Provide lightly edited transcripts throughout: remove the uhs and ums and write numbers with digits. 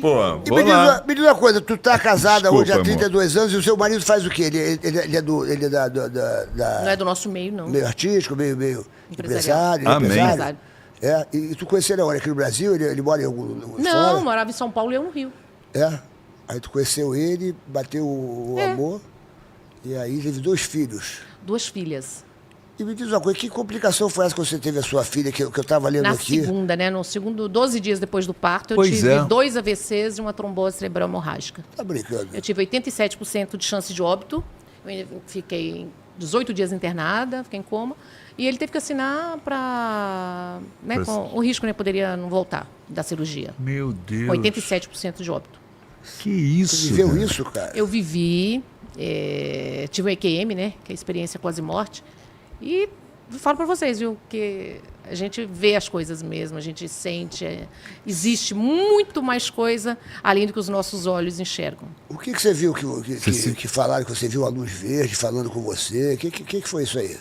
Pô, E vou lá. me diz uma coisa, tu tá casada Desculpa, hoje há amor. 32 anos e o seu marido faz o quê? Ele é Não é do nosso meio, não. meio artístico, meio Empresarial. empresário, ele é Amém. empresário? É, e tu conheceu ele onde? Aqui no Brasil? Ele mora em algum Não, fora? morava em São Paulo e eu no Rio. É. Aí tu conheceu ele, bateu o amor, e aí teve 2 filhos. 2 filhas. E me diz uma coisa, que complicação foi essa que você teve a sua filha, que eu tava lendo Na aqui? segunda, né? No segundo, 12 dias depois do parto, eu Pois tive é. 2 AVCs e uma trombose cerebral hemorrágica. Tá brincando? Eu tive 87% de chance de óbito. Eu fiquei 18 dias internada, fiquei em coma. E ele teve que assinar para... Né, com o risco, né? Poderia não voltar da cirurgia. Meu Deus. 87% de óbito. Que isso, Você viveu cara? isso, cara? Eu vivi, tive o EQM, né? Que é a experiência quase morte. E falo para vocês, viu? Que a gente vê as coisas mesmo, a gente sente. Existe muito mais coisa além do que os nossos olhos enxergam. O que você viu que falaram que você viu a luz verde falando com você? O que foi isso aí?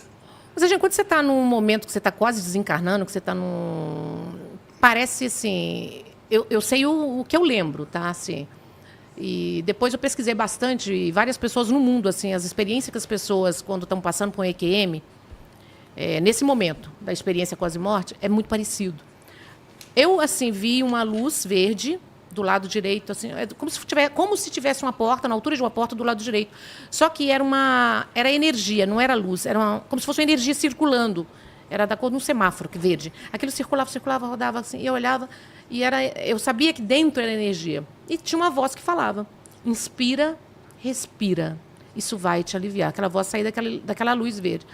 Mas, gente, quando você está num momento que você está quase desencarnando, que você está num... Parece assim... Eu sei o que eu lembro, tá? Assim, e depois eu pesquisei bastante, e várias pessoas no mundo, assim, as experiências que as pessoas, quando estão passando por um EQM, nesse momento da experiência quase-morte, é muito parecido. Eu, assim, vi uma luz verde do lado direito, assim, como se tivesse uma porta, na altura de uma porta do lado direito. Só que era energia, não era luz, como se fosse uma energia circulando. Era da cor de um semáforo, que verde. Aquilo circulava, rodava assim, e eu olhava, e eu sabia que dentro era energia. E tinha uma voz que falava: inspira, respira, isso vai te aliviar. Aquela voz saía daquela luz verde.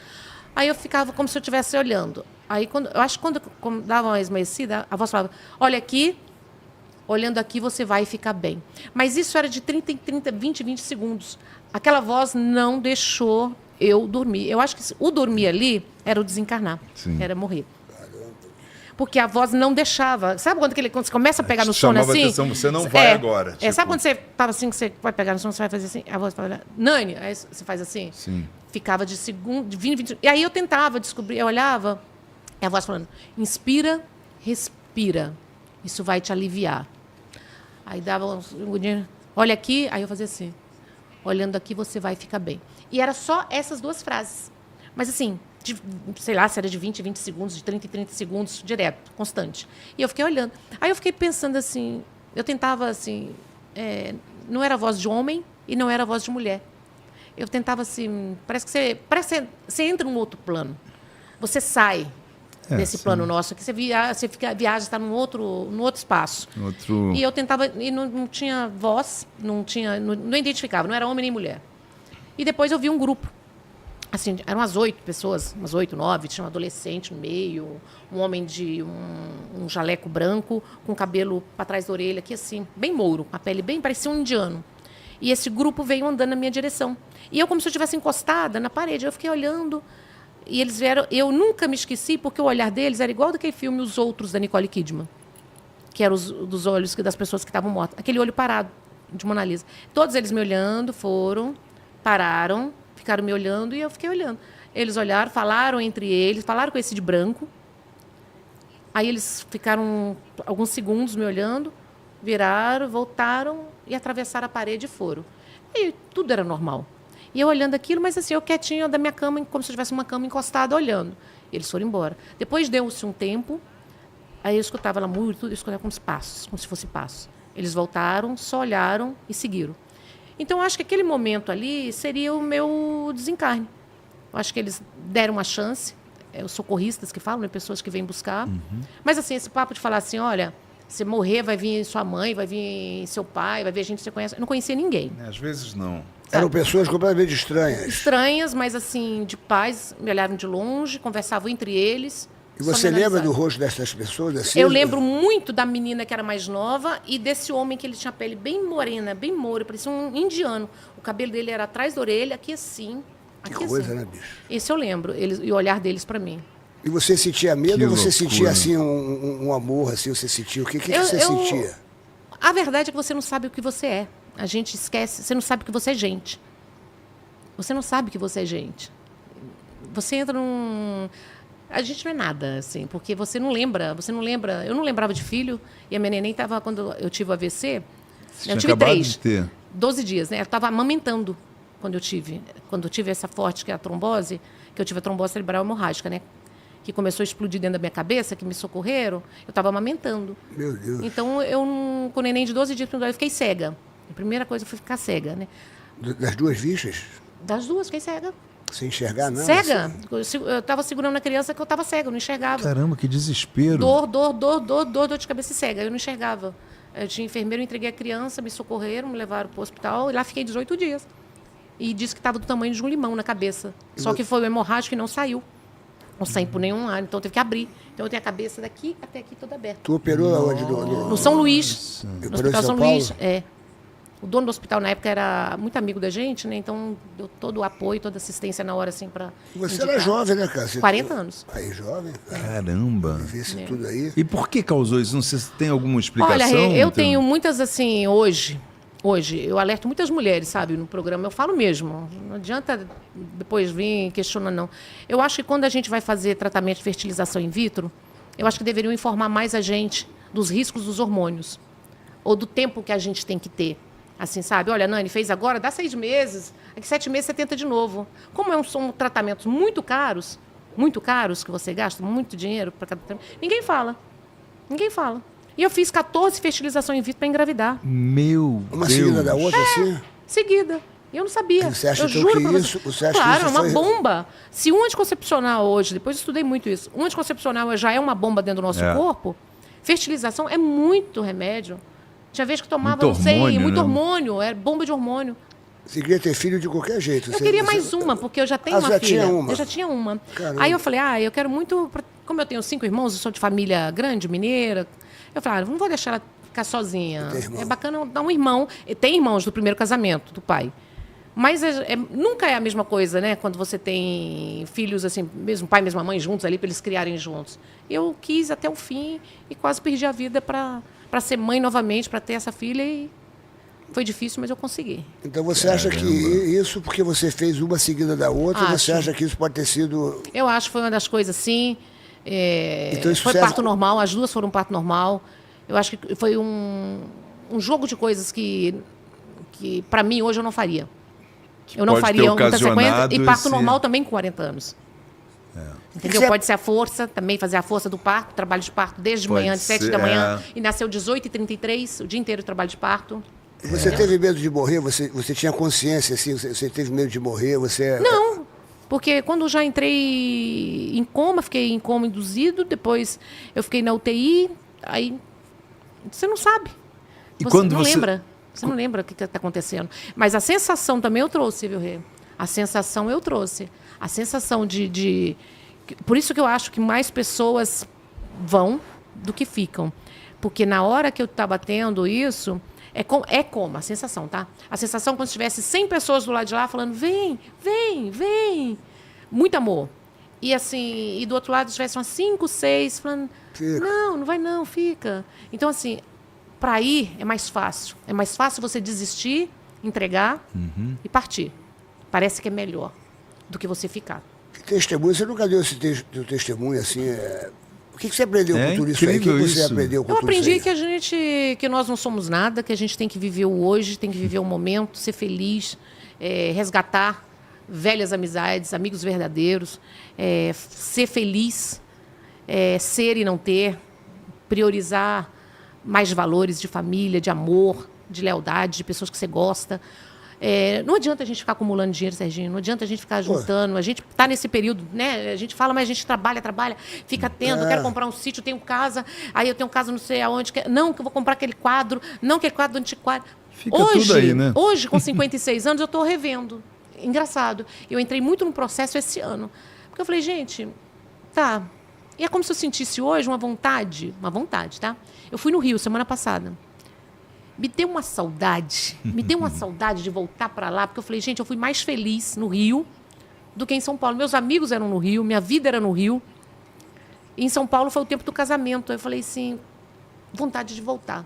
Aí eu ficava como se eu estivesse olhando. Aí, eu acho que quando dava uma esmaecida, a voz falava: olha aqui, olhando aqui você vai ficar bem. Mas isso era de 30 em 30, 20 em 20 segundos. Aquela voz não deixou eu dormir. Eu acho que o dormir ali era o desencarnar, era morrer. Porque a voz não deixava. Sabe quando você começa a pegar no sono Chamava assim? atenção, você não vai agora. Sabe quando você estava assim, que você vai pegar no sono, você vai fazer assim? A voz fala: Nani, aí você faz assim? Sim. Ficava de segundo, de 20. E aí eu tentava descobrir, eu olhava, e a voz falando: inspira, respira, isso vai te aliviar. Aí dava um segundinho, olha aqui, aí eu fazia assim: olhando aqui você vai ficar bem. E era só essas 2 frases. Mas assim, sei lá, se era de 20 em 20 segundos, de 30 em 30 segundos, direto, constante. E eu fiquei olhando. Aí eu fiquei pensando assim, eu tentava assim, não era voz de homem e não era voz de mulher. Eu tentava assim, parece que você entra num outro plano. Você sai desse plano nosso, que você viaja, está num outro espaço. E eu tentava, e não tinha voz, não identificava, não era homem nem mulher. E depois eu vi um grupo. Assim, eram umas 8 pessoas, umas 8, 9, tinha um adolescente no meio, um homem de um jaleco branco, com cabelo para trás da orelha, aqui assim, bem mouro, a pele bem, parecia um indiano. E esse grupo veio andando na minha direção. E eu, como se eu estivesse encostada na parede, eu fiquei olhando, e eles vieram, eu nunca me esqueci, porque o olhar deles era igual daquele filme Os Outros, da Nicole Kidman, que era dos olhos das pessoas que estavam mortas, aquele olho parado, de Mona Lisa. Todos eles me olhando, pararam, ficaram me olhando e eu fiquei olhando. Eles olharam, falaram entre eles, falaram com esse de branco. Aí eles ficaram alguns segundos me olhando, viraram, voltaram e atravessaram a parede e foram. E tudo era normal. E eu olhando aquilo, mas assim, eu quietinho da minha cama, como se eu tivesse uma cama encostada, olhando. E eles foram embora. Depois deu-se um tempo, aí eu escutava ela muito, eu escutava como se fosse passos. Eles voltaram, só olharam e seguiram. Então, eu acho que aquele momento ali seria o meu desencarne. Eu acho que eles deram uma chance, os socorristas que falam, né, pessoas que vêm buscar. Mas, assim, esse papo de falar assim, olha, se morrer, vai vir sua mãe, vai vir seu pai, vai vir gente que você conhece. Eu não conhecia ninguém. Às vezes não. Eram pessoas completamente estranhas. Estranhas, mas, assim, de paz, me olharam de longe, conversavam entre eles. E você lembra do rosto dessas pessoas? Assim? Eu lembro muito da menina que era mais nova e desse homem que ele tinha a pele bem morena, bem moura, parecia um indiano. O cabelo dele era atrás da orelha, aqui assim. Que aqui coisa, assim. né, bicho? Esse eu lembro, e o olhar deles para mim. E você sentia medo Que ou você loucura. sentia assim um amor, assim, você sentia? O que você sentia? A verdade é que você não sabe o que você é. A gente esquece, você não sabe que você é gente. Você não sabe que você é gente. Você entra num... A gente não é nada, assim, porque você não lembra. Eu não lembrava de filho, e a minha neném estava, quando eu tive o AVC, Você eu tinha tive acabado 3, de ter. 12 dias, né? Ela estava amamentando quando eu tive essa forte, que é a trombose, que eu tive a trombose cerebral hemorrágica, né? Que começou a explodir dentro da minha cabeça, que me socorreram, eu estava amamentando. Meu Deus. Então, com o neném de 12 dias, eu fiquei cega. A primeira coisa foi ficar cega, né? Das duas vistas? Das duas, fiquei cega. Sem enxergar nada? Cega. Eu estava segurando a criança que eu estava cega, eu não enxergava. Caramba, que desespero. Dor de cabeça e cega. Eu não enxergava. Eu tinha enfermeiro, eu entreguei a criança, me socorreram, me levaram para o hospital e lá fiquei 18 dias. E disse que estava do tamanho de um limão na cabeça. Só que foi o hemorrágico e não saiu. Não saiu por nenhum lado, então teve que abrir. Então eu tenho a cabeça daqui até aqui toda aberta. Tu operou aonde? No São Luís. No Operou em Hospital São São Paulo? Luís. É. O dono do hospital, na época, era muito amigo da gente, né? Então, deu todo o apoio, toda a assistência na hora, assim, para Você era jovem, né, cara? Você 40 anos. Aí, jovem. Caramba. Vê isso tudo aí. E por que causou isso? Não sei se tem alguma explicação. Olha, eu Então, tenho muitas, assim, hoje, eu alerto muitas mulheres, sabe, no programa. Eu falo mesmo. Não adianta depois vir questionando, não. Eu acho que quando a gente vai fazer tratamento de fertilização in vitro, eu acho que deveriam informar mais a gente dos riscos dos hormônios. Ou do tempo que a gente tem que ter. Assim, sabe? Olha, Nani, fez agora, dá 6 meses. Daqui 7 meses você tenta de novo. Como são tratamentos muito caros, que você gasta muito dinheiro para cada tratamento, ninguém fala. Ninguém fala. E eu fiz 14 fertilizações in vitro para engravidar. Meu Uma Deus. seguida da outra, assim? Seguida. E eu não sabia. Você acha eu então juro que pra isso- você. você acha que Claro, isso é uma foi- bomba. Se um anticoncepcional hoje, depois eu estudei muito isso, um anticoncepcional já é uma bomba dentro do nosso É. corpo, fertilização é muito remédio. Tinha vez que tomava, Muito não sei, hormônio, muito né? hormônio, era bomba de hormônio. Você queria ter filho de qualquer jeito. Eu queria mais uma, porque eu já tenho Ah, uma já filha. tinha uma? Eu já tinha uma. Caramba. Aí eu falei, eu quero muito. Como eu tenho 5 irmãos, eu sou de família grande, mineira. Eu falei, não vou deixar ela ficar sozinha. Tem irmão? É bacana dar um irmão. E tem irmãos do primeiro casamento, do pai. Mas nunca é a mesma coisa, né? Quando você tem filhos, assim, mesmo pai, mesma mãe, juntos ali, para eles criarem juntos. Eu quis até o fim e quase perdi a vida para ser mãe novamente, para ter essa filha. E foi difícil, mas eu consegui. Então você acha que isso, porque você fez uma seguida da outra, você Acho. acha que isso pode ter sido... Eu acho que foi uma das coisas, sim. Então isso foi serve- parto normal, as duas foram parto normal. Eu acho que foi um jogo de coisas que para mim, hoje eu não faria. Eu não pode ter faria muita sequência. ocasionado E parto esse- normal também com 40 anos. Entendeu? Você- Pode ser a força, também fazer a força do parto, trabalho de parto desde de Pode manhã, de 7 ser, da manhã, e nasceu 18h33, o dia inteiro de trabalho de parto. Você teve medo de morrer? Você tinha consciência, assim? Você teve medo de morrer? Você... Não, porque quando eu já entrei em coma, fiquei em coma induzido, depois eu fiquei na UTI, aí você não sabe. E Você quando não você- lembra. Você não lembra o que está acontecendo. Mas a sensação também eu trouxe, viu, Rê? A sensação eu trouxe. A sensação de... Por isso que eu acho que mais pessoas vão do que ficam. Porque na hora que eu estava tendo isso, é como a sensação, tá? A sensação como se tivesse 100 pessoas do lado de lá falando, vem, vem, vem. Muito amor. E assim, e do outro lado tivesse umas 5, 6 falando, Fica. não vai não, fica. Então assim, para ir é mais fácil. É mais fácil você desistir, entregar e partir. Parece que é melhor do que você ficar. Que testemunho? Você nunca deu esse teu testemunho, assim? O que você aprendeu É com tudo isso aí? O que incrível você isso. aprendeu com Eu tudo isso aprendi aí? que nós não somos nada, que a gente tem que viver o hoje, tem que viver o momento, ser feliz, resgatar velhas amizades, amigos verdadeiros, ser feliz, ser e não ter, priorizar mais valores de família, de amor, de lealdade, de pessoas que você gosta. Não adianta a gente ficar acumulando dinheiro, Serginho. Não adianta a gente ficar juntando. A gente está nesse período, né? A gente fala, mas a gente trabalha, fica tendo. Eu quero comprar um sítio, tenho casa, aí eu tenho casa não sei aonde. Não, que eu vou comprar aquele quadro. Não, aquele quadro antiquário. Fica tudo aí, né? Hoje, com 56 anos, eu estou revendo. Engraçado. Eu entrei muito no processo esse ano. Porque eu falei, gente, tá. E é como se eu sentisse hoje uma vontade, tá? Eu fui no Rio semana passada. Me deu uma saudade de voltar para lá, porque eu falei, gente, eu fui mais feliz no Rio do que em São Paulo. Meus amigos eram no Rio, minha vida era no Rio. E em São Paulo foi o tempo do casamento. Eu falei assim, vontade de voltar.